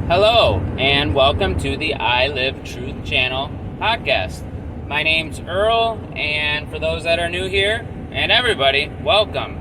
Hello, and welcome to the I Live Truth Channel podcast. My name's Earl, and for those that are new here, and everybody, welcome.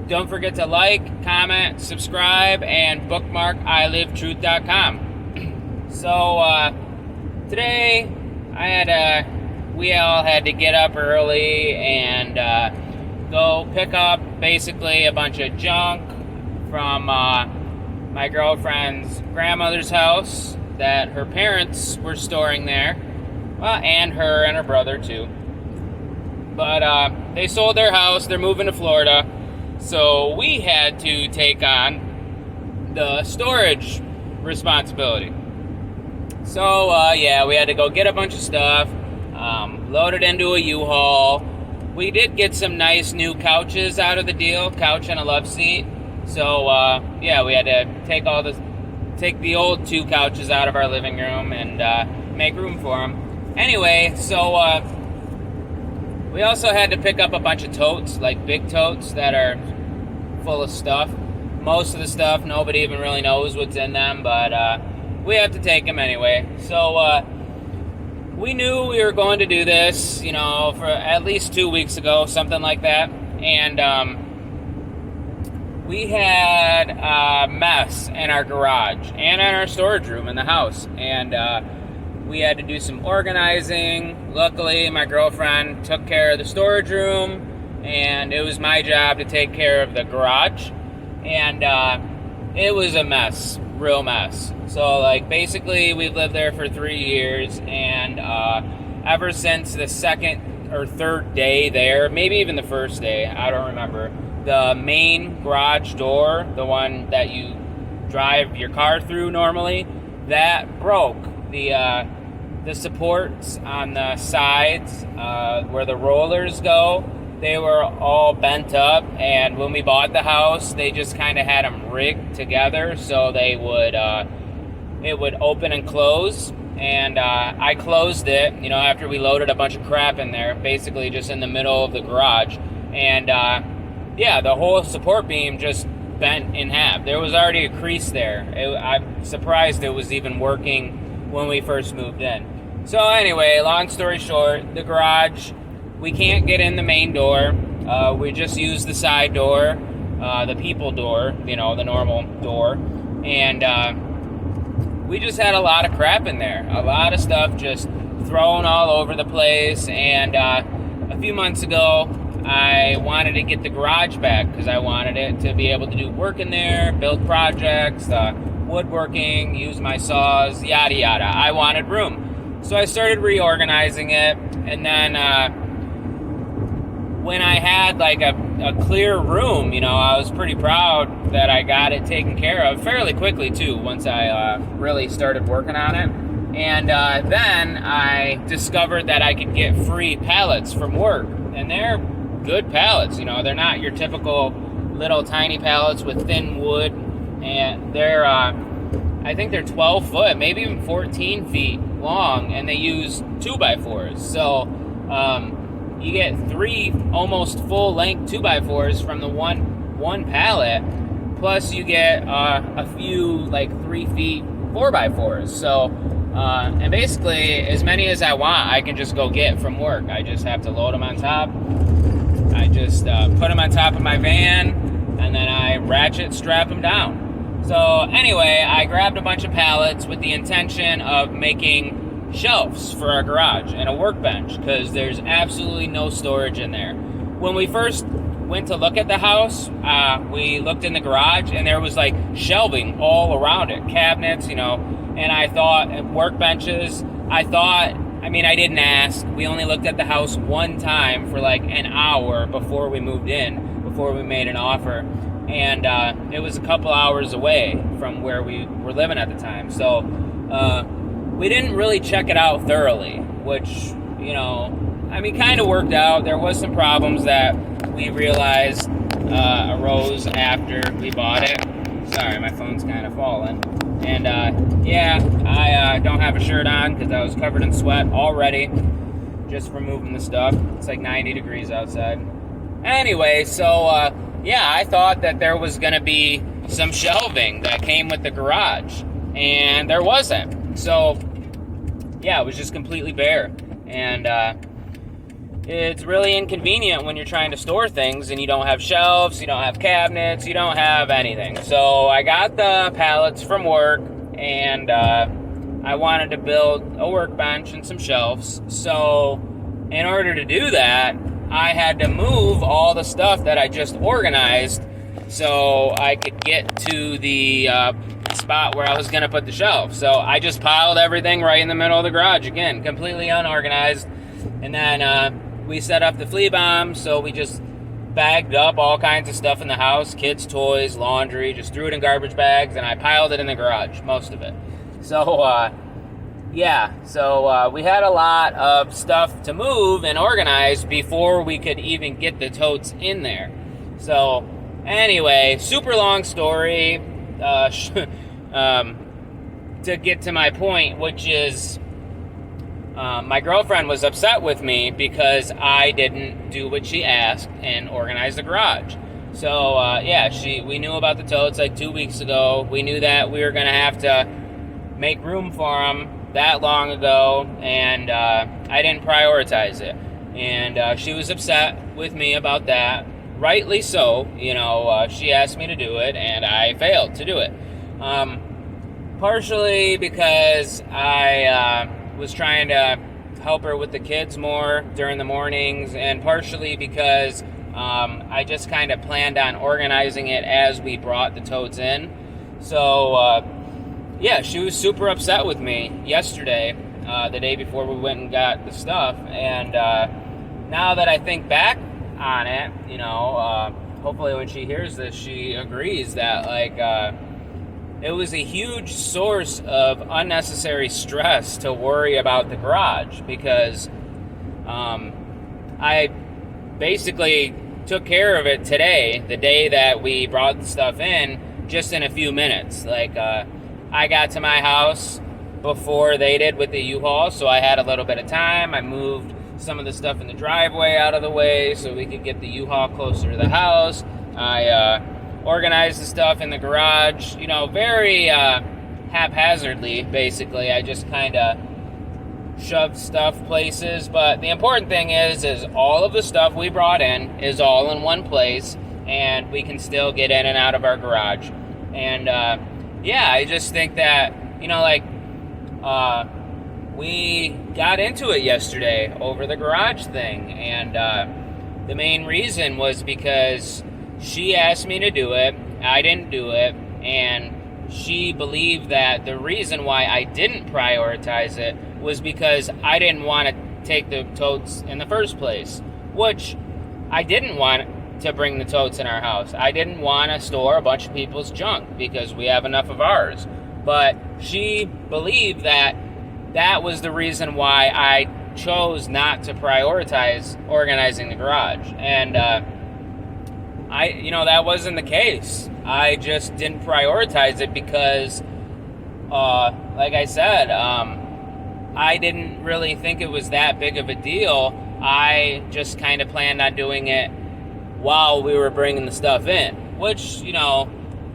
Don't forget to like, comment, subscribe, and bookmark ilivetruth.com. So, today, we all had to get up early and go pick up basically a bunch of junk from my girlfriend's grandmother's house that her parents were storing there, and her brother too. But they sold their house, they're moving to Florida, so we had to take on the storage responsibility. So we had to go get a bunch of stuff, load it into a U-Haul. We did get some nice new couches out of the deal, couch and a love seat. So, we had to take the old two couches out of our living room and make room for them. Anyway, so we also had to pick up a bunch of totes, like big totes that are full of stuff. Most of the stuff, nobody even really knows what's in them, but we have to take them anyway. So, we knew we were going to do this, for at least 2 weeks ago, something like that. And, we had a mess in our garage and in our storage room in the house, and we had to do some organizing. Luckily, my girlfriend took care of the storage room, and it was my job to take care of the garage, and it was a mess, real mess. So, basically, we've lived there for 3 years, and ever since the second or third day there, maybe even the first day, I don't remember, the main garage door, the one that you drive your car through normally, that broke. The supports on the sides where the rollers go, they were all bent up, and when we bought the house, they just kind of had them rigged together so they would it would open and close. And I closed it, after we loaded a bunch of crap in there, basically just in the middle of the garage, and the whole support beam just bent in half. There was already a crease there. I'm surprised it was even working when we first moved in. So anyway, long story short, the garage, we can't get in the main door. We just use the side door, the people door, the normal door. And we just had a lot of crap in there. A lot of stuff just thrown all over the place. And a few months ago, I wanted to get the garage back because I wanted it to be able to do work in there, build projects, woodworking, use my saws, yada yada. I wanted room. So I started reorganizing it, and then when I had a clear room, I was pretty proud that I got it taken care of fairly quickly too once I really started working on it. And then I discovered that I could get free pallets from work, and they're good pallets. They're not your typical little tiny pallets with thin wood, and they're I think they're 12 foot, maybe even 14 feet long, and they use 2x4s. So you get 3 almost full length 2x4s from the one pallet, plus you get a few 3 feet 4x4s. So and basically as many as I want, I can just go get from work. I just have to load them on top. I just put them on top of my van, and then I ratchet strap them down. So anyway, I grabbed a bunch of pallets with the intention of making shelves for our garage and a workbench, because there's absolutely no storage in there. When we first went to look at the house, we looked in the garage, and there was shelving all around it, cabinets, and I thought workbenches. I didn't ask. We only looked at the house one time for an hour before we moved in, before we made an offer. And it was a couple hours away from where we were living at the time. So we didn't really check it out thoroughly, which, kind of worked out. There was some problems that we realized arose after we bought it. Sorry, my phone's kind of falling. And I don't have a shirt on because I was covered in sweat already just from moving the stuff. It's 90 degrees outside. Anyway, so I thought that there was going to be some shelving that came with the garage. and there wasn't. So yeah, it was just completely bare. And it's really inconvenient when you're trying to store things and you don't have shelves, you don't have cabinets, you don't have anything. So I got the pallets from work, and I wanted to build a workbench and some shelves. So in order to do that, I had to move all the stuff that I just organized so I could get to the spot where I was going to put the shelf. So I just piled everything right in the middle of the garage, again, completely unorganized. And then we set up the flea bomb, so we just bagged up all kinds of stuff in the house, kids' toys, laundry, just threw it in garbage bags, and I piled it in the garage, most of it. So, we had a lot of stuff to move and organize before we could even get the totes in there. So, anyway, super long story to get to my point, which is my girlfriend was upset with me because I didn't do what she asked and organize the garage. So, we knew about the totes like 2 weeks ago. We knew that we were going to have to make room for them that long ago, and I didn't prioritize it. And she was upset with me about that. Rightly so. She asked me to do it, and I failed to do it. Partially because I was trying to help her with the kids more during the mornings, and partially because I just kind of planned on organizing it as we brought the totes in. So, she was super upset with me yesterday, the day before we went and got the stuff. And now that I think back on it, hopefully when she hears this, she agrees that, it was a huge source of unnecessary stress to worry about the garage, because I basically took care of it today, the day that we brought the stuff in, just in a few minutes. I got to my house before they did with the U-Haul, so I had a little bit of time. I moved some of the stuff in the driveway out of the way so we could get the U-Haul closer to the house. I organized the stuff in the garage, very haphazardly, basically. I just kind of shoved stuff places. But the important thing is all of the stuff we brought in is all in one place, and we can still get in and out of our garage. And I just think that, we got into it yesterday over the garage thing, and the main reason was because she asked me to do it, I didn't do it, and she believed that the reason why I didn't prioritize it was because I didn't want to take the totes in the first place, which I didn't want to bring the totes in our house. I didn't want to store a bunch of people's junk because we have enough of ours. But she believed that that was the reason why I chose not to prioritize organizing the garage. And that wasn't the case. I just didn't prioritize it because, like I said, I didn't really think it was that big of a deal. I just kind of planned on doing it while we were bringing the stuff in, which,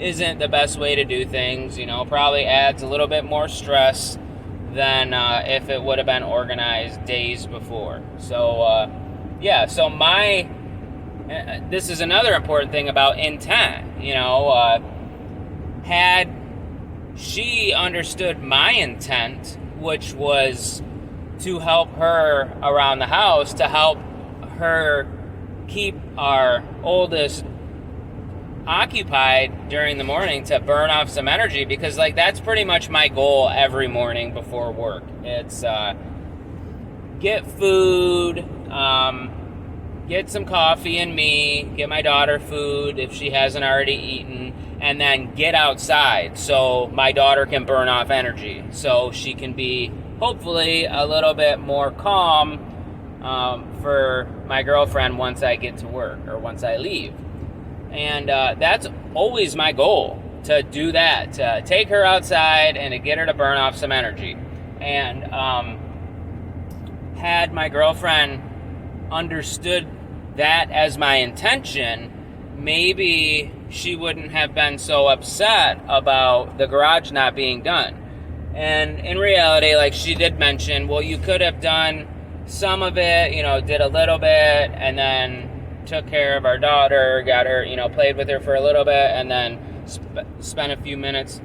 isn't the best way to do things. Probably adds a little bit more stress than if it would have been organized days before. So, this is another important thing about intent. Had she understood my intent, which was to help her around the house, to help her keep our oldest occupied during the morning, to burn off some energy, because that's pretty much my goal every morning before work. It's get food, get some coffee in me, get my daughter food if she hasn't already eaten, and then get outside so my daughter can burn off energy, so she can be hopefully a little bit more calm for my girlfriend once I get to work or once I leave. And that's always my goal, to do that, to take her outside and to get her to burn off some energy. And had my girlfriend understood that as my intention, maybe she wouldn't have been so upset about the garage not being done. And in reality, like, she did mention, well, you could have done some of it, did a little bit, and then took care of our daughter, got her, played with her for a little bit, and then spent a few minutes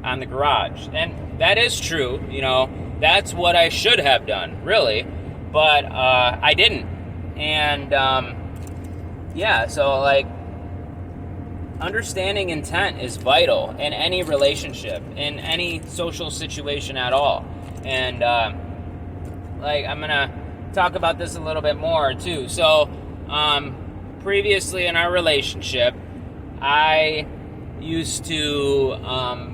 on the garage. And that is true, that's what I should have done, really, but I didn't. And so, like, understanding intent is vital in any relationship, in any social situation at all. And I'm gonna talk about this a little bit more too. So previously in our relationship, I used to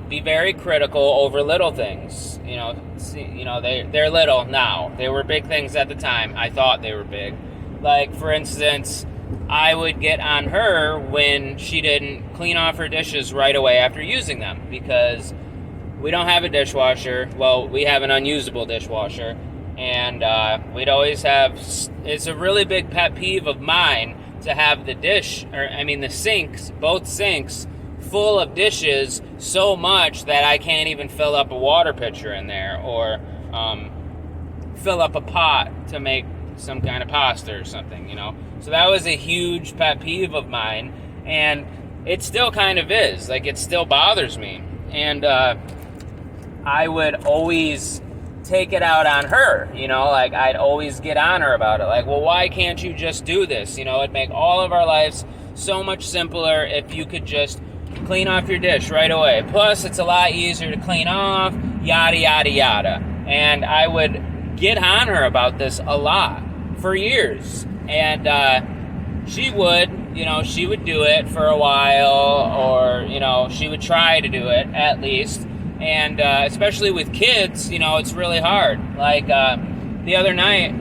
be very critical over little things. They're little now. They were big things at the time. I thought they were big. Like, for instance, I would get on her when she didn't clean off her dishes right away after using them, because we don't have a dishwasher. Well, we have an unusable dishwasher, and we'd always have, it's a really big pet peeve of mine to have the sinks, both sinks, full of dishes so much that I can't even fill up a water pitcher in there, or fill up a pot to make some kind of pasta or something, So that was a huge pet peeve of mine, and it still kind of is. Like, it still bothers me. And I would always take it out on her, like, I'd always get on her about it. Like, well, why can't you just do this? It'd make all of our lives so much simpler if you could just clean off your dish right away. Plus, it's a lot easier to clean off, yada, yada, yada. And I would get on her about this a lot for years. And she would do it for a while, or, she would try to do it at least. And especially with kids, it's really hard. Like the other night,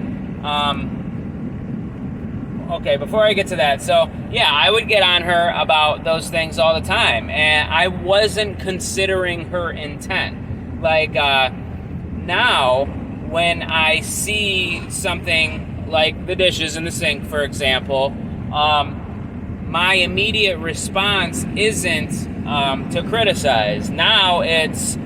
before I get to that, so yeah, I would get on her about those things all the time, and I wasn't considering her intent. Like now, when I see something like the dishes in the sink, for example, my immediate response isn't to criticize. Now it's,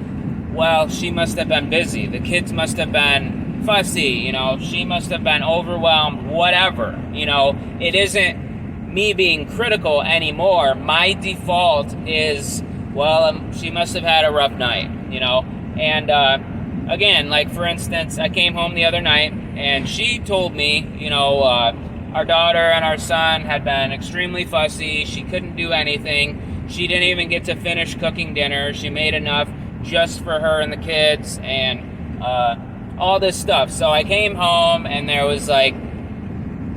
well, she must have been busy. The kids must have been fussy. She must have been overwhelmed, whatever. It isn't me being critical anymore. My default is, well, she must have had a rough night, And again, like, for instance, I came home the other night, and she told me, our daughter and our son had been extremely fussy. She couldn't do anything. She didn't even get to finish cooking dinner. She made enough just for her and the kids, and all this stuff. So I came home, and there was, like,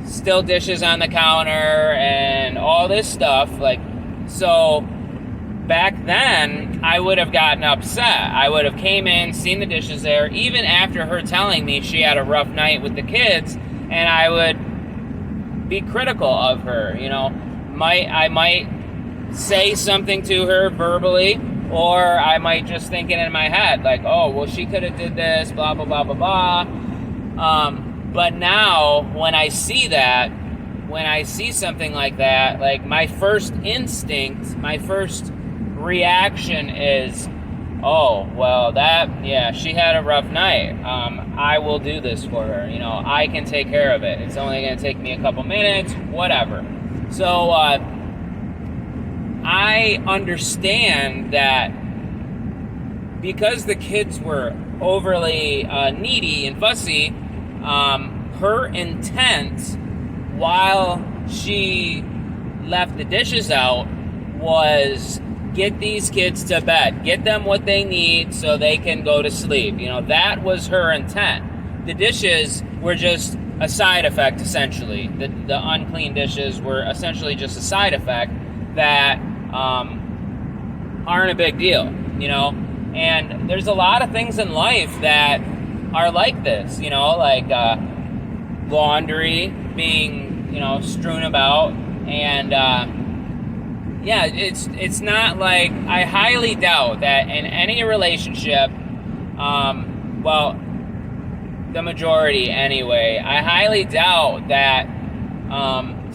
still dishes on the counter and all this stuff. Like, so back then, I would have gotten upset. I would have came in, seen the dishes there, even after her telling me she had a rough night with the kids, and I would be critical of her. I might say something to her verbally, or I might just think it in my head, like, oh, well, she could have did this, blah, blah, blah, blah, blah. But now, when I see something like that, like, my first instinct, my first reaction is, oh, well, she had a rough night. I will do this for her. I can take care of it. It's only going to take me a couple minutes, whatever. So, I understand that because the kids were overly needy and fussy, her intent while she left the dishes out was get these kids to bed, get them what they need so they can go to sleep. That was her intent. The dishes were just a side effect, essentially. The unclean dishes were essentially just a side effect that aren't a big deal, And there's a lot of things in life that are like this, like laundry being, strewn about, and it's not like, I highly doubt that in any relationship, the majority anyway, I highly doubt that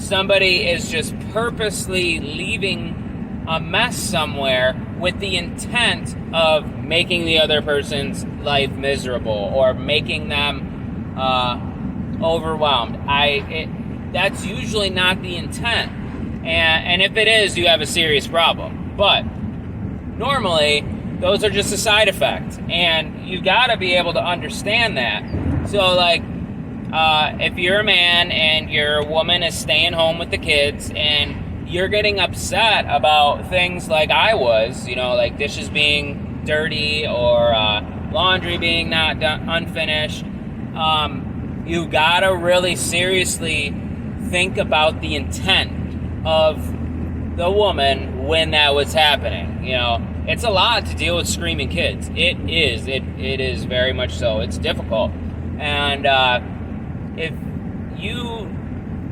somebody is just purposely leaving a mess somewhere with the intent of making the other person's life miserable or making them overwhelmed. That's usually not the intent. And if it is, you have a serious problem. But normally, those are just a side effect. And you gotta be able to understand that. So, like, if you're a man and your woman is staying home with the kids and you're getting upset about things like I was, like dishes being dirty or laundry being not done, unfinished, you gotta really seriously think about the intent of the woman when that was happening. It's a lot to deal with screaming kids. It is very much so. It's difficult. And if you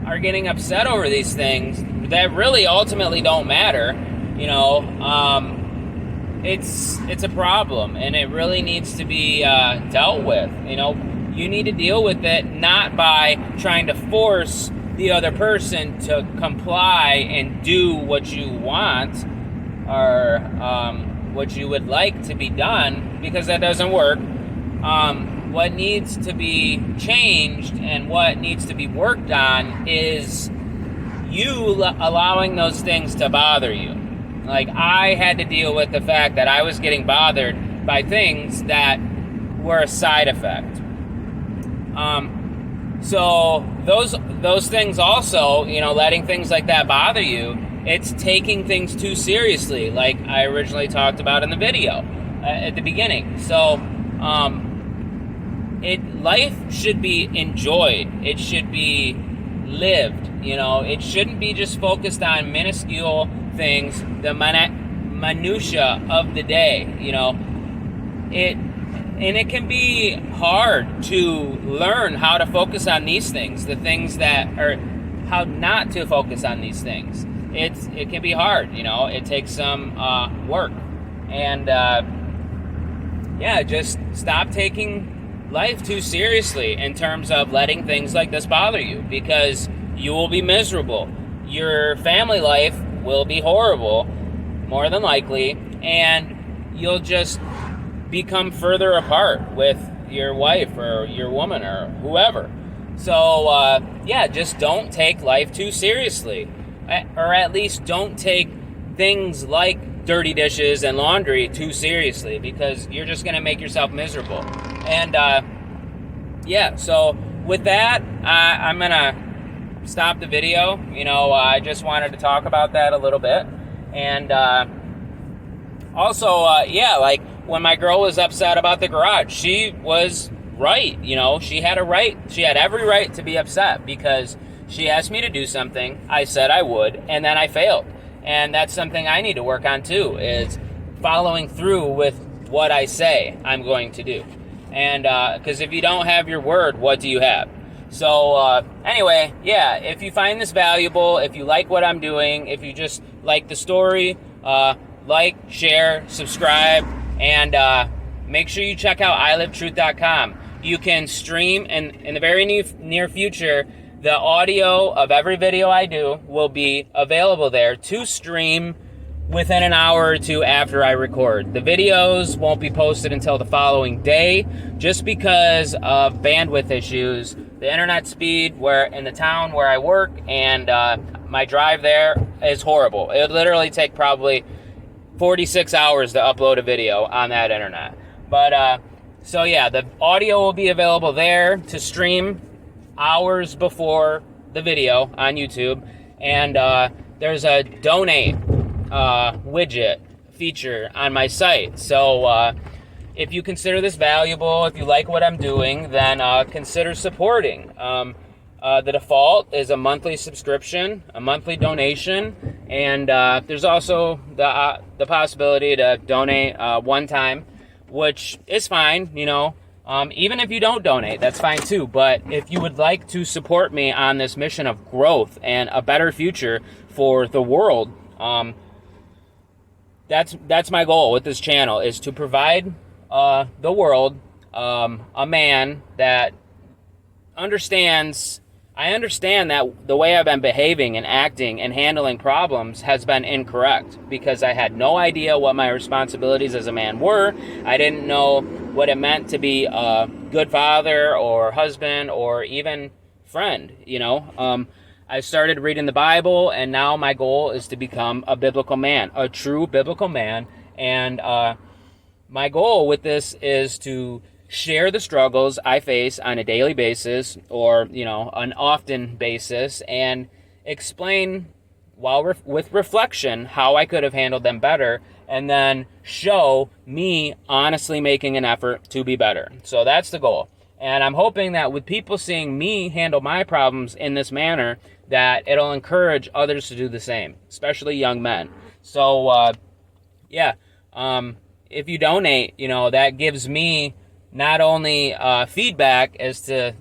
are getting upset over these things that really ultimately don't matter, it's a problem, and it really needs to be dealt with. You need to deal with it not by trying to force the other person to comply and do what you want or what you would like to be done, because that doesn't work. What needs to be changed and what needs to be worked on is you allowing those things to bother you. Like, I had to deal with the fact that I was getting bothered by things that were a side effect. So those things also, letting things like that bother you, it's taking things too seriously, like I originally talked about in the video at the beginning. So life should be enjoyed. It should be lived. It shouldn't be just focused on minuscule things, the minutia of the day. It can be hard to learn how to focus on these things, how not to focus on these things. It can be hard, it takes some work. And just stop taking life too seriously in terms of letting things like this bother you, because you will be miserable. Your family life will be horrible, more than likely, and you'll just become further apart with your wife or your woman or whoever. So, just don't take life too seriously. Or at least don't take things like dirty dishes and laundry too seriously, because you're just going to make yourself miserable. And, so with that, I'm going to stop the video. I just wanted to talk about that a little bit. And also, like when my girl was upset about the garage, she was right. She had every right to be upset, because she asked me to do something, I said I would, and then I failed. And that's something I need to work on too, is following through with what I say I'm going to do. And because if you don't have your word, what do you have? So anyway, if you find this valuable, if you like what I'm doing, if you just like the story, like, share, subscribe, and make sure you check out ilivetruth.com. You can stream, and in the very near future, the audio of every video I do will be available there to stream within an hour or two after I record. The videos won't be posted until the following day, just because of bandwidth issues. The internet speed in the town where I work and my drive there is horrible. It would literally take probably 46 hours to upload a video on that internet. But the audio will be available there to stream hours before the video on YouTube. And there's a donate widget feature on my site. So if you consider this valuable, if you like what I'm doing, then consider supporting. The default is a monthly subscription, a monthly donation, and there's also the possibility to donate one time, which is fine, even if you don't donate, that's fine too. But if you would like to support me on this mission of growth and a better future for the world, that's my goal with this channel, is to provide the world a man that understands I understand that the way I've been behaving and acting and handling problems has been incorrect because I had no idea what my responsibilities as a man were. I didn't know what it meant to be a good father or husband or even friend, I started reading the Bible, and now my goal is to become a biblical man, a true biblical man. And my goal with this is to share the struggles I face on a daily basis or, an often basis, and explain with reflection how I could have handled them better, and then show me honestly making an effort to be better. So that's the goal. And I'm hoping that with people seeing me handle my problems in this manner, that it'll encourage others to do the same, especially young men. So, if you donate, that gives me not only feedback as to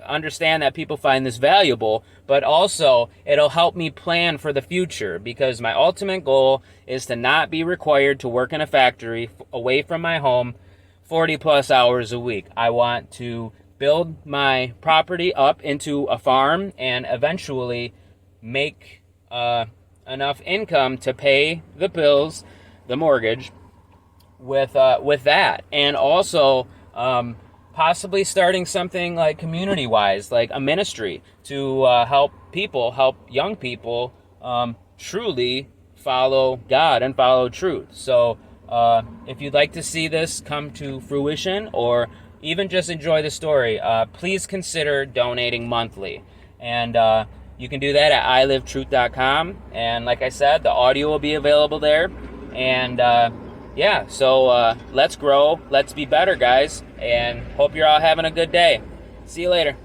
understand that people find this valuable, but also it'll help me plan for the future, because my ultimate goal is to not be required to work in a factory away from my home 40 plus hours a week. I want to build my property up into a farm and eventually make enough income to pay the bills, the mortgage, with that, and also possibly starting something like community-wise, like a ministry to help young people truly follow God and follow truth. So if you'd like to see this come to fruition, or even just enjoy the story, please consider donating monthly. And you can do that at ilivetruth.com. And like I said, the audio will be available there. And so let's grow. Let's be better, guys. And hope you're all having a good day. See you later.